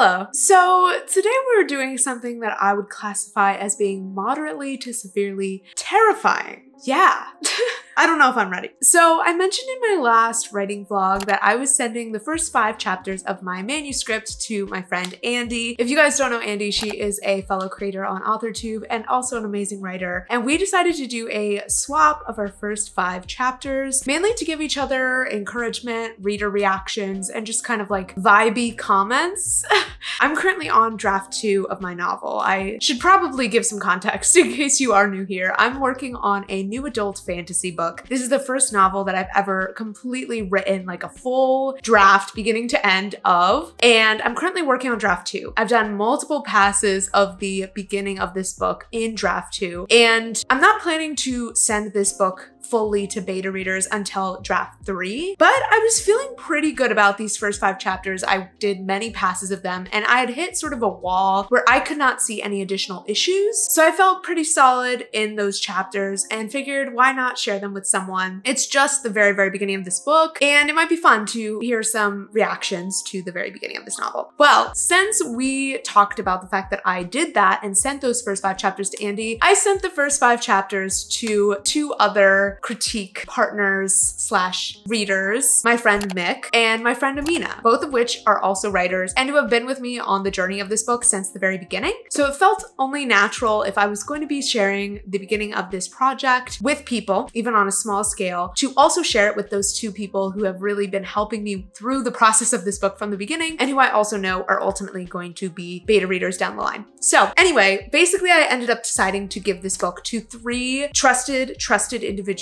Hello. So today we're doing something that I would classify as being moderately to severely terrifying. Yeah. I don't know if I'm ready. So I mentioned in my last writing vlog that I was sending the first 5 chapters of my manuscript to my friend Andy. If you guys don't know Andy, she is a fellow creator on AuthorTube and also an amazing writer. And we decided to do a swap of our first 5 chapters, mainly to give each other encouragement, reader reactions, and just kind of like vibey comments. I'm currently on draft 2 of my novel. I should probably give some context in case you are new here. I'm working on a new adult fantasy book. This is the first novel that I've ever completely written, like a full draft beginning to end of, and I'm currently working on draft 2. I've done multiple passes of the beginning of this book in draft 2, and I'm not planning to send this book fully to beta readers until draft 3, but I was feeling pretty good about these first 5 chapters. I did many passes of them, and I had hit sort of a wall where I could not see any additional issues. So I felt pretty solid in those chapters and figured why not share them with someone. It's just the very, very beginning of this book, and it might be fun to hear some reactions to the very beginning of this novel. Well, since we talked about the fact that I did that and sent those first 5 chapters to Andy, I sent the first 5 chapters to 2 other critique partners slash readers, my friend Mick and my friend Amina, both of which are also writers and who have been with me on the journey of this book since the very beginning. So it felt only natural, if I was going to be sharing the beginning of this project with people, even on a small scale, to also share it with those 2 people who have really been helping me through the process of this book from the beginning and who I also know are ultimately going to be beta readers down the line. So anyway, basically I ended up deciding to give this book to 3 trusted individuals.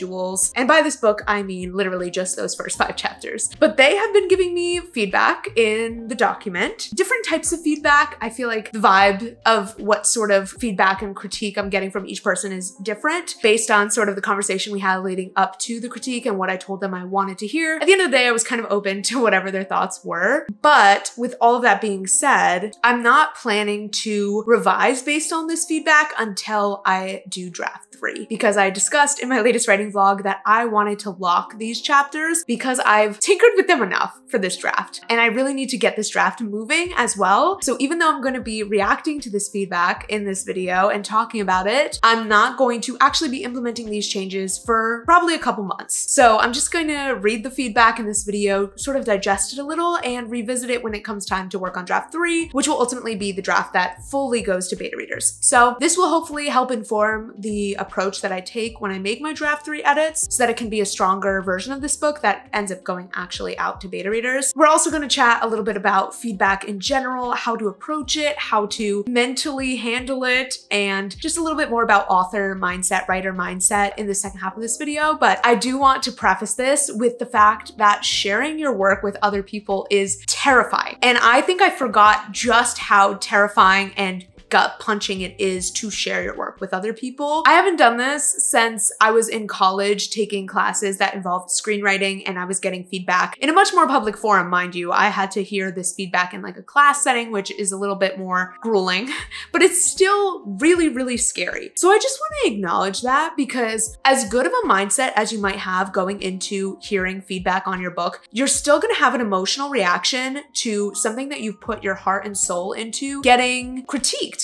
And by this book, I mean literally just those first 5 chapters. But they have been giving me feedback in the document, different types of feedback. I feel like the vibe of what sort of feedback and critique I'm getting from each person is different based on sort of the conversation we had leading up to the critique and what I told them I wanted to hear. At the end of the day, I was kind of open to whatever their thoughts were. But with all of that being said, I'm not planning to revise based on this feedback until I do draft 3, because I discussed in my latest writing vlog that I wanted to lock these chapters because I've tinkered with them enough for this draft. And I really need to get this draft moving as well. So even though I'm going to be reacting to this feedback in this video and talking about it, I'm not going to actually be implementing these changes for probably a couple months. So I'm just going to read the feedback in this video, sort of digest it a little, and revisit it when it comes time to work on draft 3, which will ultimately be the draft that fully goes to beta readers. So this will hopefully help inform the approach that I take when I make my draft 3 edits, so that it can be a stronger version of this book that ends up going actually out to beta readers. We're also going to chat a little bit about feedback in general, how to approach it, how to mentally handle it, and just a little bit more about author mindset, writer mindset in the second half of this video. But I do want to preface this with the fact that sharing your work with other people is terrifying. And I think I forgot just how terrifying and gut punching it is to share your work with other people. I haven't done this since I was in college taking classes that involved screenwriting, and I was getting feedback in a much more public forum, mind you. I had to hear this feedback in like a class setting, which is a little bit more grueling, but it's still really, really scary. So I just want to acknowledge that, because as good of a mindset as you might have going into hearing feedback on your book, you're still going to have an emotional reaction to something that you've put your heart and soul into getting critiqued.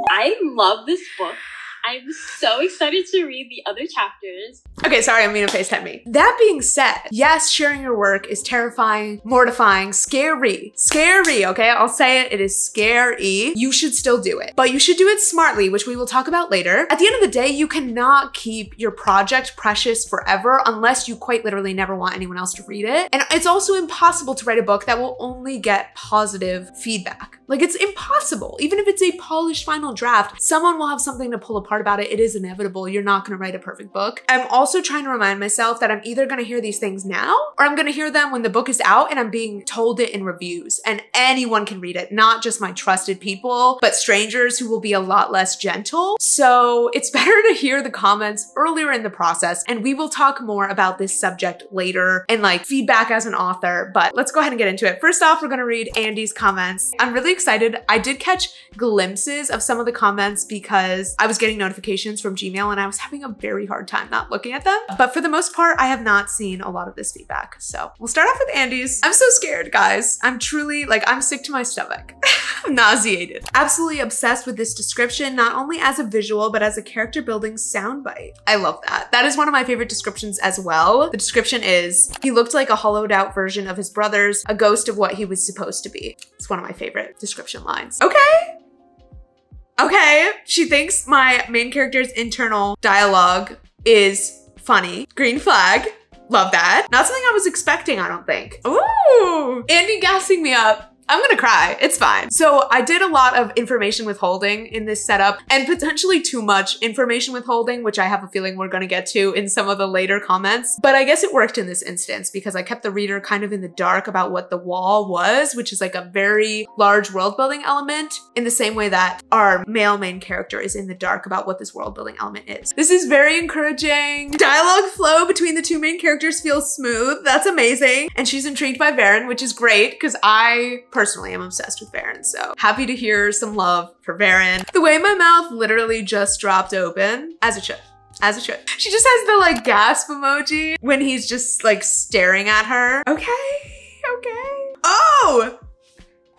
I love this book. I'm so excited to read the other chapters. Okay, sorry, I'm gonna FaceTime me. That being said, yes, sharing your work is terrifying, mortifying, scary. Scary, okay? I'll say it, it is scary. You should still do it, but you should do it smartly, which we will talk about later. At the end of the day, you cannot keep your project precious forever unless you quite literally never want anyone else to read it. And it's also impossible to write a book that will only get positive feedback. Like, it's impossible. Even if it's a polished final draft, someone will have something to pull apart about it. It is inevitable. You're not gonna write a perfect book. I'm also trying to remind myself that I'm either gonna hear these things now, or I'm gonna hear them when the book is out and I'm being told it in reviews. And anyone can read it, not just my trusted people, but strangers who will be a lot less gentle. So it's better to hear the comments earlier in the process, and we will talk more about this subject later and like feedback as an author, but let's go ahead and get into it. First off, we're gonna read Andy's comments. I'm really excited. I did catch glimpses of some of the comments because I was getting notifications from Gmail and I was having a very hard time not looking at them. But for the most part, I have not seen a lot of this feedback. So we'll start off with Andy's. I'm so scared, guys. I'm truly, like, I'm sick to my stomach. I'm nauseated. Absolutely obsessed with this description, not only as a visual, but as a character building soundbite. I love that. That is one of my favorite descriptions as well. The description is, he looked like a hollowed out version of his brothers, a ghost of what he was supposed to be. It's one of my favorite description lines. Okay. Okay. She thinks my main character's internal dialogue is funny. Green flag. Love that. Not something I was expecting, I don't think. Ooh, Andy gassing me up. I'm gonna cry, it's fine. So I did a lot of information withholding in this setup and potentially too much information withholding, which I have a feeling we're gonna get to in some of the later comments. But I guess it worked in this instance because I kept the reader kind of in the dark about what the wall was, which is like a very large world building element in the same way that our male main character is in the dark about what this world building element is. This is very encouraging. Dialogue flow between the two main characters feels smooth. That's amazing. And she's intrigued by Varen, which is great because I personally am obsessed with Varen, so happy to hear some love for Varen. The way my mouth literally just dropped open, as it should. As it should. She just has the like gasp emoji when he's just like staring at her. Okay, okay. Oh!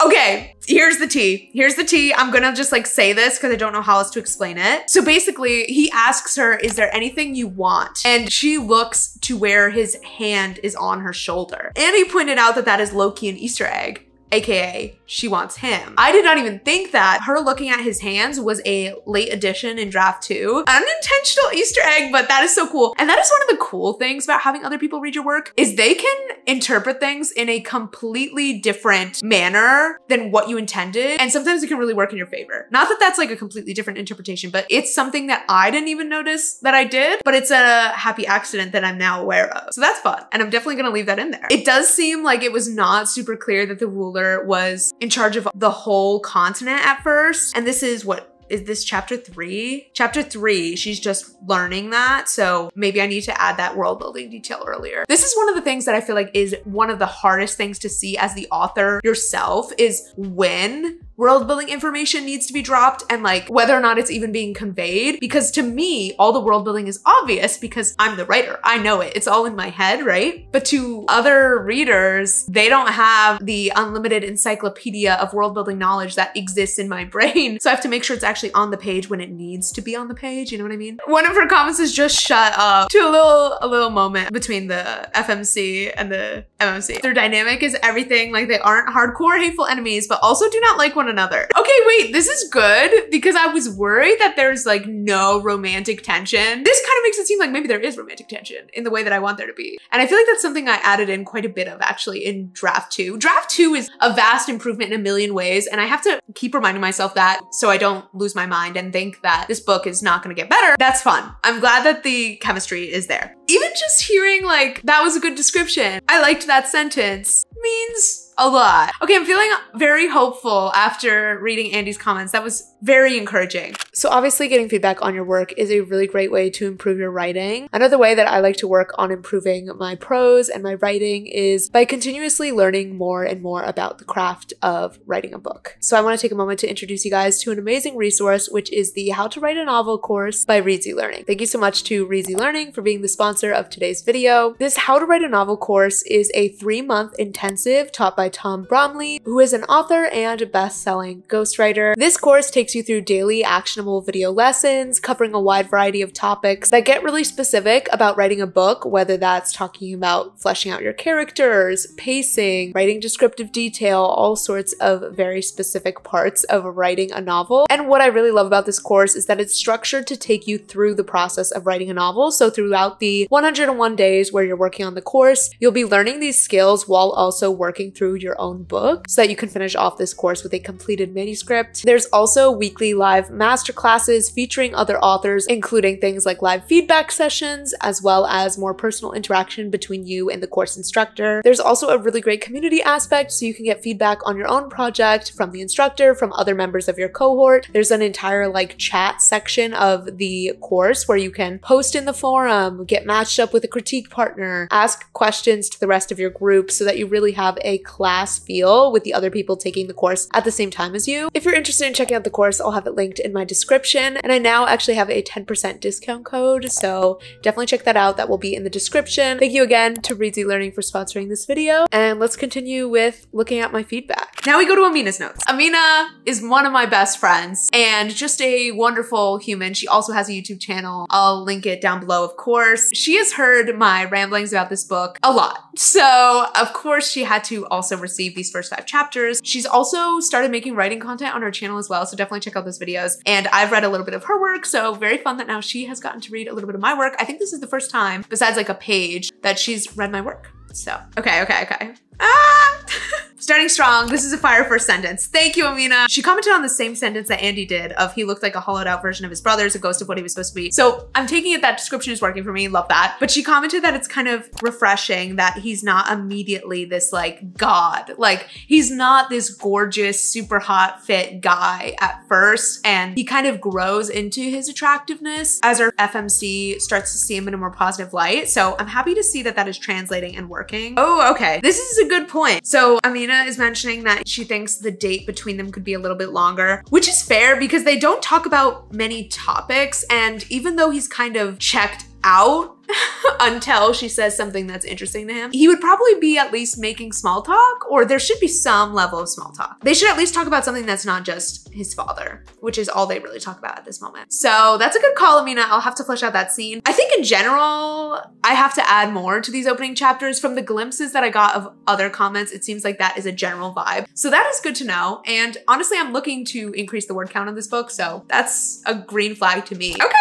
Okay, here's the tea. Here's the tea. I'm gonna just like say this because I don't know how else to explain it. So basically, he asks her, is there anything you want? And she looks to where his hand is on her shoulder. And he pointed out that that is low-key an Easter egg. AKA, she wants him. I did not even think that her looking at his hands was a late addition in draft 2. An unintentional Easter egg, but that is so cool. And that is one of the cool things about having other people read your work is they can interpret things in a completely different manner than what you intended. And sometimes it can really work in your favor. Not that that's like a completely different interpretation, but it's something that I didn't even notice that I did, but it's a happy accident that I'm now aware of. So that's fun. And I'm definitely gonna leave that in there. It does seem like it was not super clear that the ruler was in charge of the whole continent at first. And this is what, is this chapter 3? Chapter 3, she's just learning that. So maybe I need to add that world building detail earlier. This is one of the things that I feel like is one of the hardest things to see as the author yourself is when world building information needs to be dropped and like whether or not it's even being conveyed. Because to me, all the world building is obvious because I'm the writer. I know it. It's all in my head, right? But to other readers, they don't have the unlimited encyclopedia of world building knowledge that exists in my brain. So I have to make sure it's actually on the page when it needs to be on the page. You know what I mean? One of her comments is just shut up to a little moment between the FMC and the MMC. Their dynamic is everything. Like they aren't hardcore hateful enemies, but also do not like one another. Okay, wait, this is good because I was worried that there's like no romantic tension. This kind of makes it seem like maybe there is romantic tension in the way that I want there to be. And I feel like that's something I added in quite a bit of actually in draft 2. Draft 2 is a vast improvement in a million ways. And I have to keep reminding myself that so I don't lose my mind and think that this book is not gonna get better. That's fun. I'm glad that the chemistry is there. Even just hearing like, that was a good description. I liked that sentence means a lot. Okay, I'm feeling very hopeful after reading Andy's comments. That was very encouraging. So obviously getting feedback on your work is a really great way to improve your writing. Another way that I like to work on improving my prose and my writing is by continuously learning more and more about the craft of writing a book. So I want to take a moment to introduce you guys to an amazing resource, which is the How to Write a Novel course by Reedsy Learning. Thank you so much to Reedsy Learning for being the sponsor of today's video. This How to Write a Novel course is a 3-month intensive taught by Tom Bromley, who is an author and best-selling ghostwriter. This course takes you through daily actionable video lessons covering a wide variety of topics that get really specific about writing a book, whether that's talking about fleshing out your characters, pacing, writing descriptive detail, all sorts of very specific parts of writing a novel. And what I really love about this course is that it's structured to take you through the process of writing a novel. So throughout the 101 days where you're working on the course, you'll be learning these skills while also working through your own book so that you can finish off this course with a completed manuscript. There's also weekly live masterclasses masterclasses featuring other authors, including things like live feedback sessions, as well as more personal interaction between you and the course instructor. There's also a really great community aspect, so you can get feedback on your own project from the instructor, from other members of your cohort. There's an entire like chat section of the course where you can post in the forum, get matched up with a critique partner, ask questions to the rest of your group so that you really have a class feel with the other people taking the course at the same time as you. If you're interested in checking out the course, I'll have it linked in my description, and I now actually have a 10% discount code, so definitely check that out. That will be in the description. Thank you again to Reedsy Learning for sponsoring this video, and let's continue with looking at my feedback. Now we go to Amina's notes. Amina is one of my best friends and just a wonderful human. She also has a YouTube channel. I'll link it down below, of course. She has heard my ramblings about this book a lot, so of course she had to also receive these first 5 chapters. She's also started making writing content on her channel as well, so definitely check out those videos. And I've read a little bit of her work, so very fun that now she has gotten to read a little bit of my work. I think this is the first time, besides like a page, that she's read my work. So, okay. Starting strong, this is a fire first sentence. Thank you, Amina. She commented on the same sentence that Andy did of he looked like a hollowed out version of his brothers, a ghost of what he was supposed to be. So I'm taking it that description is working for me, love that. But she commented that it's kind of refreshing that he's not immediately this like god. Like he's not this gorgeous, super hot, fit guy at first. And he kind of grows into his attractiveness as our FMC starts to see him in a more positive light. So I'm happy to see that that is translating and working. Oh, okay. This is a good point. So Amina is mentioning that she thinks the date between them could be a little bit longer, which is fair because they don't talk about many topics. And even though he's kind of checked out until she says something that's interesting to him, he would probably be at least making small talk, or there should be some level of small talk. They should at least talk about something that's not just his father, which is all they really talk about at this moment. So that's a good call, Amina. I'll have to flesh out that scene. I think in general, I have to add more to these opening chapters. From the glimpses that I got of other comments, it seems like that is a general vibe. So that is good to know. And honestly, I'm looking to increase the word count in this book, so that's a green flag to me. Okay.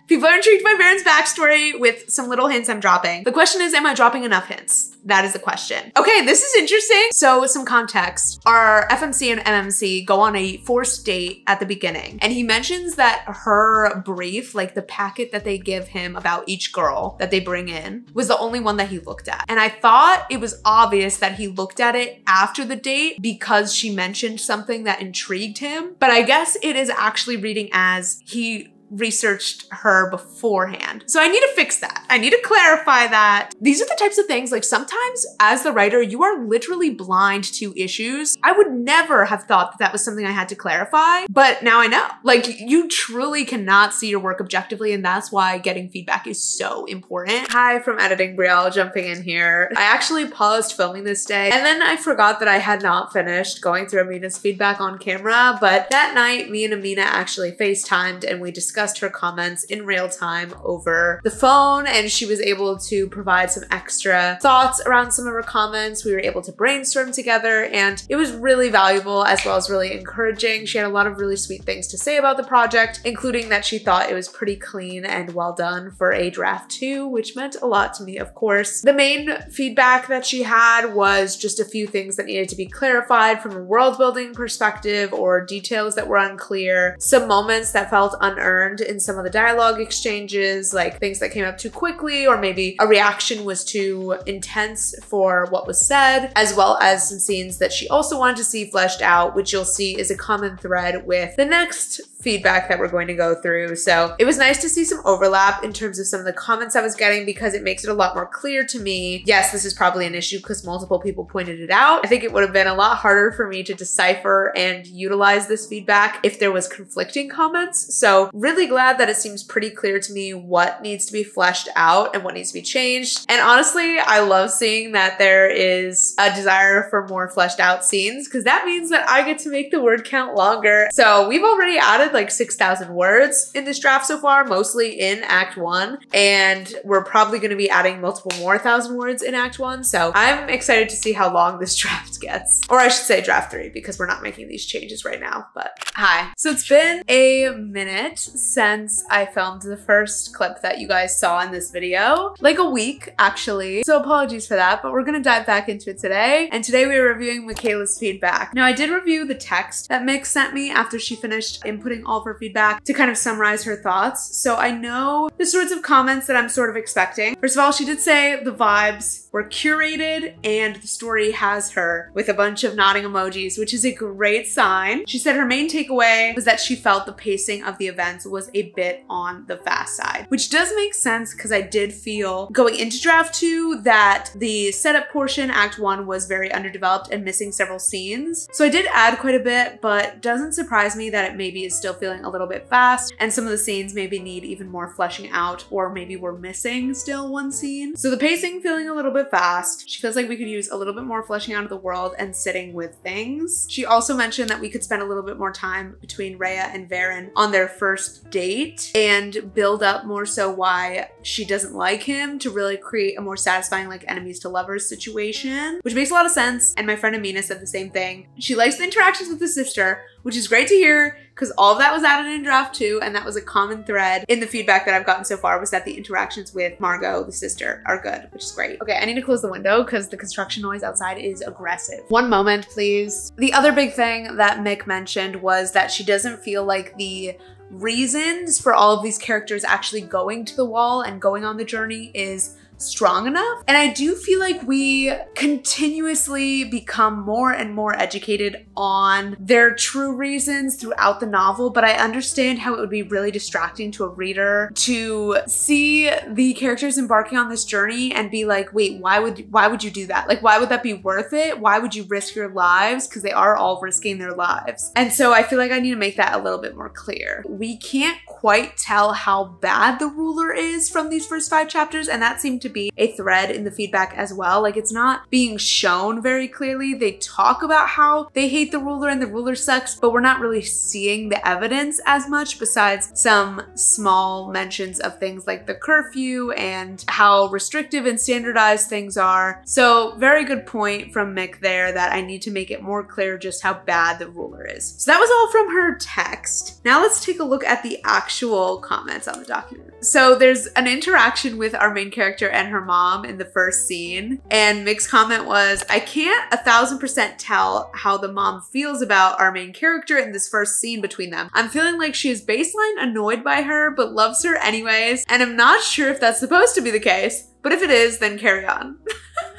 People are intrigued by Baron's backstory with some little hints I'm dropping. The question is, am I dropping enough hints? That is the question. Okay, this is interesting. So some context. Our FMC and MMC go on a forced date at the beginning. And he mentions that her brief, like the packet that they give him about each girl that they bring in, was the only one that he looked at. And I thought it was obvious that he looked at it after the date because she mentioned something that intrigued him. But I guess it is actually reading as he researched her beforehand. So I need to fix that. I need to clarify that. These are the types of things, like sometimes as the writer, you are literally blind to issues. I would never have thought that that was something I had to clarify, but now I know. Like you truly cannot see your work objectively, and that's why getting feedback is so important. Hi from Editing Brielle, jumping in here. I actually paused filming this day, and then I forgot that I had not finished going through Amina's feedback on camera, but that night, me and Amina actually FaceTimed and we discussed her comments in real time over the phone, and she was able to provide some extra thoughts around some of her comments. We were able to brainstorm together, and it was really valuable as well as really encouraging. She had a lot of really sweet things to say about the project, including that she thought it was pretty clean and well done for a draft 2, which meant a lot to me, of course. The main feedback that she had was just a few things that needed to be clarified from a world building perspective or details that were unclear, some moments that felt unearned in some of the dialogue exchanges, like things that came up too quickly, or maybe a reaction was too intense for what was said, as well as some scenes that she also wanted to see fleshed out, which you'll see is a common thread with the next feedback that we're going to go through. So it was nice to see some overlap in terms of some of the comments I was getting because it makes it a lot more clear to me. Yes, this is probably an issue because multiple people pointed it out. I think it would have been a lot harder for me to decipher and utilize this feedback if there was conflicting comments. So really glad that it seems pretty clear to me what needs to be fleshed out and what needs to be changed. And honestly, I love seeing that there is a desire for more fleshed out scenes because that means that I get to make the word count longer. So we've already added like 6,000 words in this draft so far, mostly in Act 1. And we're probably going to be adding multiple more 1,000 words in Act 1. So I'm excited to see how long this draft gets. Or I should say draft 3 because we're not making these changes right now, but hi. So it's been a minute since I filmed the first clip that you guys saw in this video, like a week actually. So apologies for that, but we're going to dive back into it today. And today we are reviewing Michaela's feedback. Now I did review the text that Mick sent me after she finished inputting reading all of her feedback to kind of summarize her thoughts. So I know the sorts of comments that I'm sort of expecting. First of all, she did say the vibes were curated and the story has her, with a bunch of nodding emojis, which is a great sign. She said her main takeaway was that she felt the pacing of the events was a bit on the fast side, which does make sense because I did feel going into draft 2 that the setup portion, Act 1, was very underdeveloped and missing several scenes. So I did add quite a bit, but doesn't surprise me that it maybe is still feeling a little bit fast and some of the scenes maybe need even more fleshing out, or maybe we're missing still one scene. So the pacing feeling a little bit fast. She feels like we could use a little bit more fleshing out of the world and sitting with things. She also mentioned that we could spend a little bit more time between Rhea and Varen on their first date and build up more so why she doesn't like him to really create a more satisfying like enemies to lovers situation, which makes a lot of sense. And my friend Amina said the same thing. She likes the interactions with the sister, which is great to hear because all of that was added in draft 2, and that was a common thread in the feedback that I've gotten so far was that the interactions with Margot, the sister, are good, which is great. Okay, I need to close the window because the construction noise outside is aggressive. One moment, please. The other big thing that Mick mentioned was that she doesn't feel like the reasons for all of these characters actually going to the wall and going on the journey is strong enough. And I do feel like we continuously become more and more educated on their true reasons throughout the novel, but I understand how it would be really distracting to a reader to see the characters embarking on this journey and be like, wait, why would you do that? Like, why would that be worth it? Why would you risk your lives? Because they are all risking their lives. And so I feel like I need to make that a little bit more clear. We can't quite tell how bad the ruler is from these first 5 chapters, and that seemed to be a thread in the feedback as well. Like, it's not being shown very clearly. They talk about how they hate the ruler and the ruler sucks, but we're not really seeing the evidence as much besides some small mentions of things like the curfew and how restrictive and standardized things are. So very good point from Mick there that I need to make it more clear just how bad the ruler is. So that was all from her text. Now let's take a look at the actual comments on the document. So there's an interaction with our main character and her mom in the first scene, and Mick's comment was, I can't 1000% tell how the mom feels about our main character in this first scene between them. I'm feeling like she is baseline annoyed by her but loves her anyways, and I'm not sure if that's supposed to be the case, but if it is, then carry on.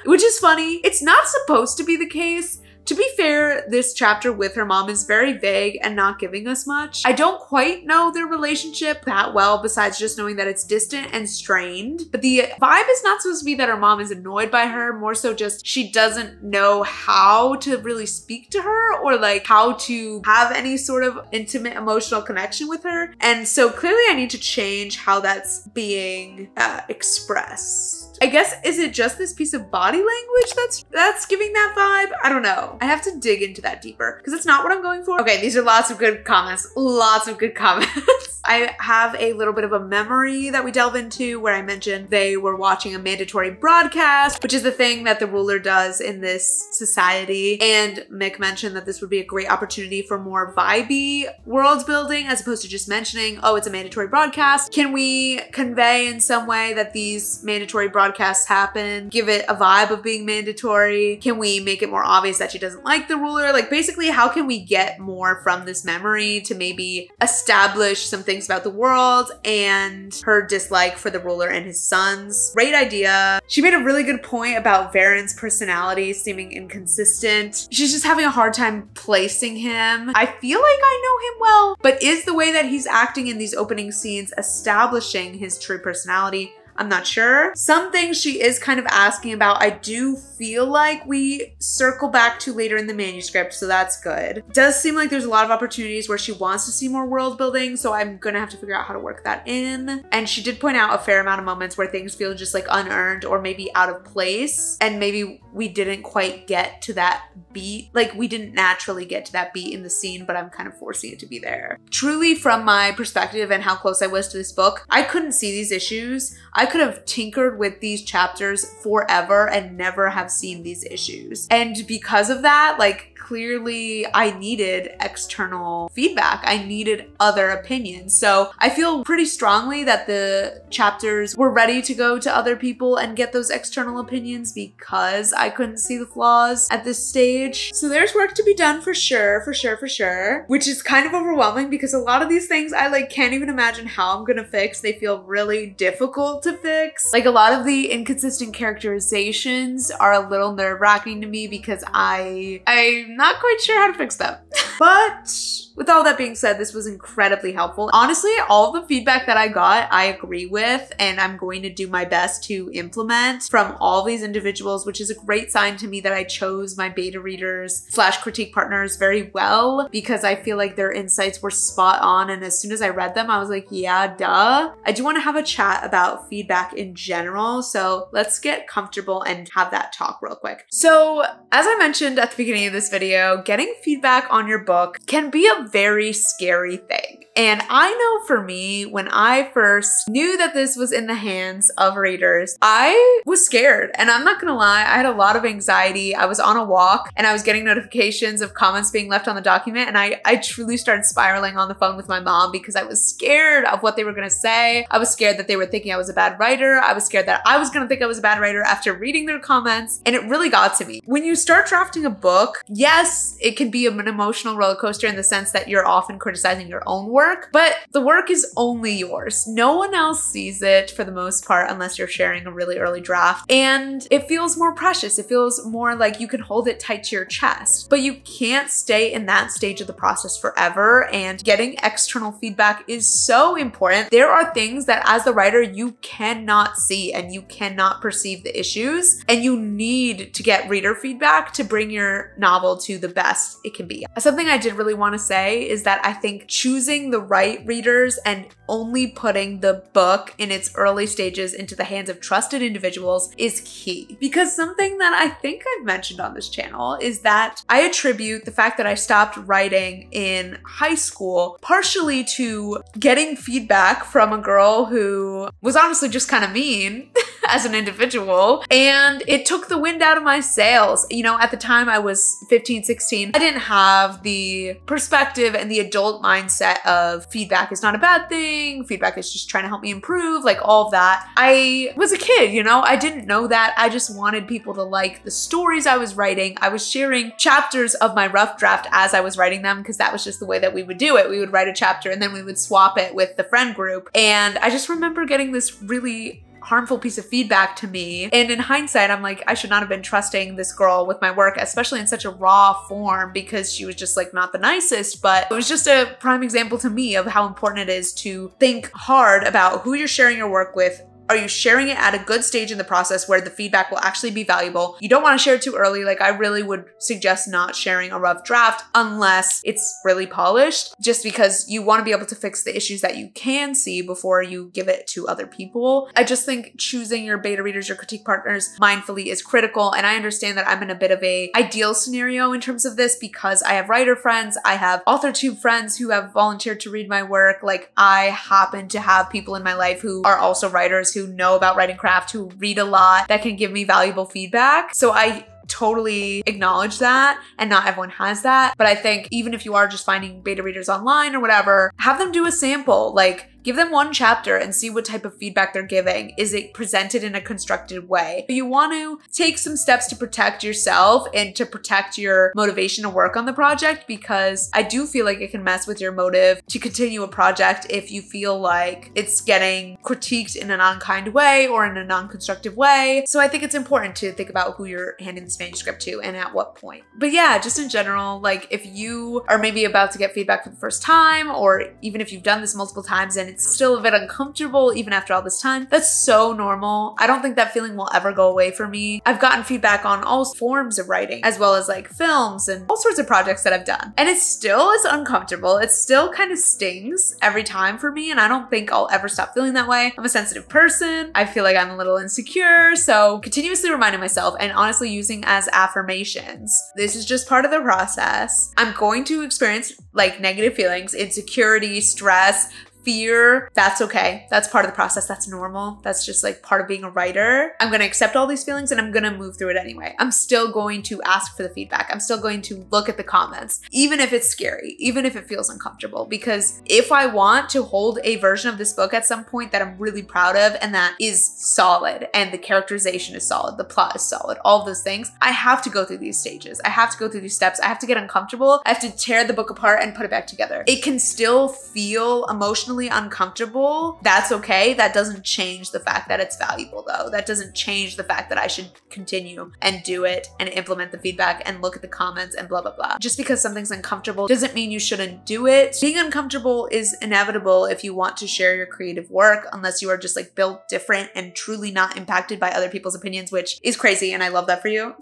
Which is funny. It's not supposed to be the case. To be fair, this chapter with her mom is very vague and not giving us much. I don't quite know their relationship that well besides just knowing that it's distant and strained, but the vibe is not supposed to be that her mom is annoyed by her, more so just she doesn't know how to really speak to her or like how to have any sort of intimate emotional connection with her. And so clearly I need to change how that's being expressed. I guess, is it just this piece of body language that's giving that vibe? I don't know. I have to dig into that deeper because it's not what I'm going for. Okay, these are lots of good comments. Lots of good comments. I have a little bit of a memory that we delve into where I mentioned they were watching a mandatory broadcast, which is the thing that the ruler does in this society. And Mick mentioned that this would be a great opportunity for more vibey world building as opposed to just mentioning, oh, it's a mandatory broadcast. Can we convey in some way that these mandatory broadcasts happen? Give it a vibe of being mandatory? Can we make it more obvious that she doesn't like the ruler? Like, basically, how can we get more from this memory to maybe establish some things about the world and her dislike for the ruler and his sons? Great idea. She made a really good point about Varen's personality seeming inconsistent. She's just having a hard time placing him. I feel like I know him well, but is the way that he's acting in these opening scenes establishing his true personality? I'm not sure. Some things she is kind of asking about, I do feel like we circle back to later in the manuscript, so that's good. It does seem like there's a lot of opportunities where she wants to see more world building, so I'm gonna have to figure out how to work that in. And she did point out a fair amount of moments where things feel just like unearned or maybe out of place, and maybe we didn't quite get to that beat. Like, we didn't naturally get to that beat in the scene, but I'm kind of forcing it to be there. Truly, from my perspective and how close I was to this book, I couldn't see these issues. I could have tinkered with these chapters forever and never have seen these issues. And because of that, like, clearly I needed external feedback. I needed other opinions. So I feel pretty strongly that the chapters were ready to go to other people and get those external opinions because I couldn't see the flaws at this stage. So there's work to be done for sure, which is kind of overwhelming because a lot of these things I like can't even imagine how I'm gonna fix. They feel really difficult to fix. Like a lot of the inconsistent characterizations are a little nerve-wracking to me because I'm not quite sure how to fix them. But with all that being said, this was incredibly helpful. Honestly, all the feedback that I got, I agree with, and I'm going to do my best to implement from all these individuals, which is a great sign to me that I chose my beta readers / critique partners very well because I feel like their insights were spot on. And as soon as I read them, I was like, yeah, duh. I do want to have a chat about feedback in general. So let's get comfortable and have that talk real quick. So as I mentioned at the beginning of this video, getting feedback on your book can be a very scary thing. And I know for me, when I first knew that this was in the hands of readers, I was scared. And I'm not gonna lie, I had a lot of anxiety. I was on a walk and I was getting notifications of comments being left on the document. And I truly started spiraling on the phone with my mom because I was scared of what they were gonna say. I was scared that they were thinking I was a bad writer. I was scared that I was gonna think I was a bad writer after reading their comments. And it really got to me. When you start drafting a book, yes, it can be an emotional roller coaster in the sense that you're often criticizing your own work, but the work is only yours. No one else sees it for the most part unless you're sharing a really early draft. And it feels more precious. It feels more like you can hold it tight to your chest, but you can't stay in that stage of the process forever. And getting external feedback is so important. There are things that as the writer, you cannot see and you cannot perceive the issues, and you need to get reader feedback to bring your novel to the best it can be. Something I did really want to say is that I think choosing the right readers and only putting the book in its early stages into the hands of trusted individuals is key. Because something that I think I've mentioned on this channel is that I attribute the fact that I stopped writing in high school partially to getting feedback from a girl who was honestly just kind of mean as an individual, and it took the wind out of my sails. You know, at the time I was 15, 16, I didn't have the perspective and the adult mindset of feedback is not a bad thing, feedback is just trying to help me improve, like all of that. I was a kid, you know, I didn't know that. I just wanted people to like the stories I was writing. I was sharing chapters of my rough draft as I was writing them because that was just the way that we would do it. We would write a chapter and then we would swap it with the friend group. And I just remember getting this really harmful piece of feedback to me. And in hindsight, I'm like, I should not have been trusting this girl with my work, especially in such a raw form, because she was just like not the nicest. But it was just a prime example to me of how important it is to think hard about who you're sharing your work with. Are you sharing it at a good stage in the process where the feedback will actually be valuable? You don't want to share it too early. Like I really would suggest not sharing a rough draft unless it's really polished, just because you want to be able to fix the issues that you can see before you give it to other people. I just think choosing your beta readers, your critique partners mindfully is critical. And I understand that I'm in a bit of a ideal scenario in terms of this because I have writer friends, I have AuthorTube friends who have volunteered to read my work. Like I happen to have people in my life who are also writers who know about writing craft, who read a lot, that can give me valuable feedback. So I totally acknowledge that, and not everyone has that. But I think even if you are just finding beta readers online or whatever, have them do a sample. Like give them one chapter and see what type of feedback they're giving. Is it presented in a constructive way? You want to take some steps to protect yourself and to protect your motivation to work on the project, because I do feel like it can mess with your motive to continue a project if you feel like it's getting critiqued in an unkind way or in a non-constructive way. So I think it's important to think about who you're handing this manuscript to and at what point. But yeah, just in general, like if you are maybe about to get feedback for the first time, or even if you've done this multiple times and it's still a bit uncomfortable even after all this time, that's so normal. I don't think that feeling will ever go away for me. I've gotten feedback on all forms of writing, as well as like films and all sorts of projects that I've done. And it still is uncomfortable. It still kind of stings every time for me. And I don't think I'll ever stop feeling that way. I'm a sensitive person. I feel like I'm a little insecure. So continuously reminding myself and honestly using as affirmations, this is just part of the process. I'm going to experience like negative feelings, insecurity, stress, fear, that's okay. That's part of the process. That's normal. That's just like part of being a writer. I'm going to accept all these feelings and I'm going to move through it anyway. I'm still going to ask for the feedback. I'm still going to look at the comments, even if it's scary, even if it feels uncomfortable, because if I want to hold a version of this book at some point that I'm really proud of and that is solid and the characterization is solid, the plot is solid, all of those things, I have to go through these stages. I have to go through these steps. I have to get uncomfortable. I have to tear the book apart and put it back together. It can still feel emotionally uncomfortable. That's okay. That doesn't change the fact that it's valuable though. That doesn't change the fact that I should continue and do it and implement the feedback and look at the comments and blah, blah, blah. Just because something's uncomfortable doesn't mean you shouldn't do it. Being uncomfortable is inevitable if you want to share your creative work, unless you are just like built different and truly not impacted by other people's opinions, which is crazy. And I love that for you.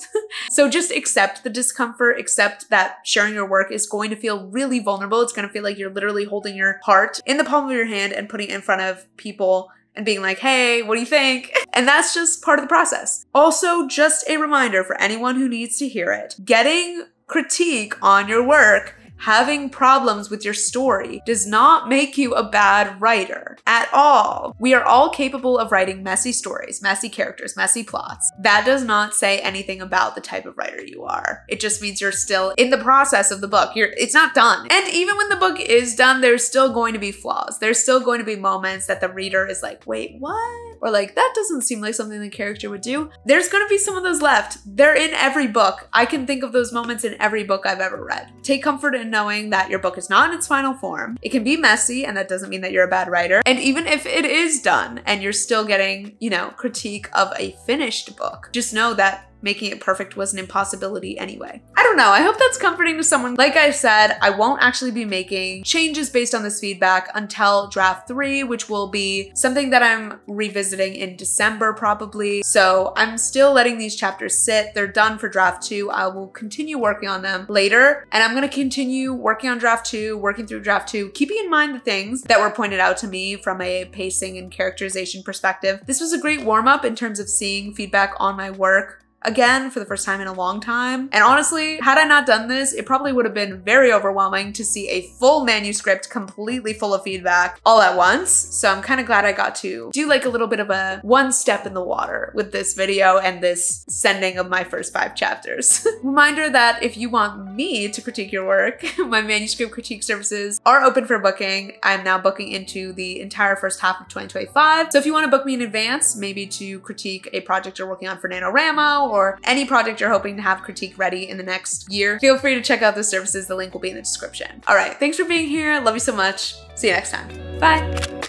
So just accept the discomfort, accept that sharing your work is going to feel really vulnerable. It's going to feel like you're literally holding your heart in the palm of your hand and putting it in front of people and being like, hey, what do you think? And that's just part of the process. Also, just a reminder for anyone who needs to hear it, getting critique on your work, having problems with your story does not make you a bad writer at all. We are all capable of writing messy stories, messy characters, messy plots. That does not say anything about the type of writer you are. It just means you're still in the process of the book. It's not done. And even when the book is done, there's still going to be flaws. There's still going to be moments that the reader is like, wait, what? Or like, that doesn't seem like something the character would do. There's going to be some of those left. They're in every book. I can think of those moments in every book I've ever read. Take comfort in knowing that your book is not in its final form. It can be messy, and that doesn't mean that you're a bad writer. And even if it is done and you're still getting, critique of a finished book, just know that making it perfect was an impossibility anyway. I don't know. I hope that's comforting to someone. Like I said, I won't actually be making changes based on this feedback until draft 3, which will be something that I'm revisiting in December probably. So I'm still letting these chapters sit. They're done for draft 2. I will continue working on them later, and I'm gonna continue working on draft 2, working through draft 2, keeping in mind the things that were pointed out to me from a pacing and characterization perspective. This was a great warm-up in terms of seeing feedback on my work again for the first time in a long time. And honestly, had I not done this, it probably would have been very overwhelming to see a full manuscript completely full of feedback all at once. So I'm kind of glad I got to do like a little bit of a one step in the water with this video and this sending of my first 5 chapters. Reminder that if you want me to critique your work, my manuscript critique services are open for booking. I'm now booking into the entire first half of 2025. So if you want to book me in advance, maybe to critique a project you're working on for NaNoWriMo, or any project you're hoping to have critique ready in the next year, feel free to check out the services. The link will be in the description. All right, thanks for being here. Love you so much. See you next time. Bye.